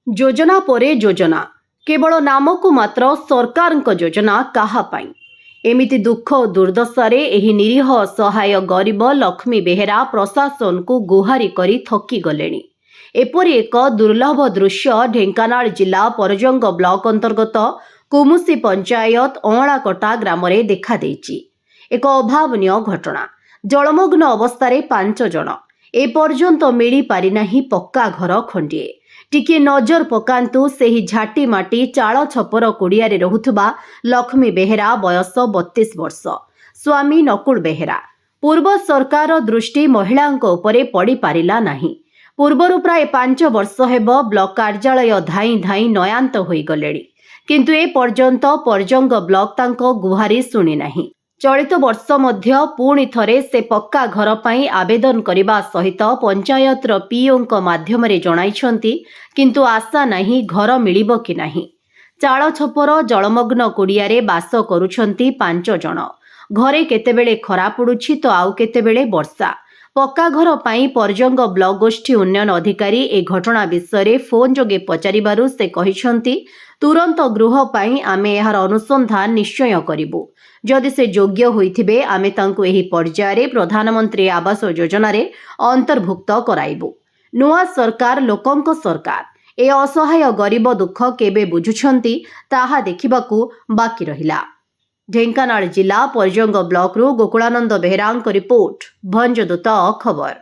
योजना परे योजना केवल नामकु मात्र सरकारଙ୍କ योजना काहा पाई एमिति दुख और दुर्दशारे एही निरीह असहाय गरीब लक्ष्मी बेहेरा प्रशासन को गुहारी करी थकी गलेनी। एपरी एक दुर्लभ दृश्य ढेंकानाल जिला परजंग ब्लॉक अंतर्गत कुमुसी पंचायत अँलाकटा ग्राम रे देखा देइछि। एक अभावनीय घटना। जलमग्न अवस्था 5 जन एपर्यंत मिली पारि नाही पक्का घर खंडिए। टिके नजर पकांतु सेही झाटी माटी चाल छपर कुड़िया रहुथुबा लक्ष्मी बेहेरा बयस 32 वर्ष स्वामी नकुल बेहेरा। पूर्व सरकार दृष्टि महिलांक उपरे पड़ी पारिला नाही। पूर्वरु प्राय 5 वर्ष हेब ब्लॉक कार्यालय धाई धाई नयांत होई गलेडी, किंतु ए पर्यंत परजंग ब्लॉक तांको गुहारी सुनी नाही। चलित वर्ष मध्य पुणी थरे से पक्का घर पाई आवेदन करने सहित पंचायतर पीओ माध्यम जणाइछंती, किंतु आशा नहीं घर मिलिबो कि नहीं। चाल छपर जलमग्न कुड़िया बास करुछंती 5 जन। घरे केतेबेले खरा पड़ुछि तो आउ केतेबेले वर्षा। पक्का घर पाई परजंग ब्लॉक गोष्ठी उन्नयन अधिकारी ए घटना विषय फोन जोगे पचारिबारु से कहिछंती, तुरंत गृह पाई आमे एहार अनुसंधान निश्चय करिबु। जदि से योग्य होइथिबे आमे तांकु एही पर्याୟରେ प्रधानमंत्री आवास योजना रे अंतर्भुक्त कराइबु। नुआ सरकार लोकंक सरकार। ए असहाय गरीब दुख केबे बुझुछंती ताहा देखिबाकू बाकी रहिला। ढेंकानाल जिला परजंग ब्लॉक रु गोकुलानंद बेहेरांक रिपोर्ट भंजदूत खबर।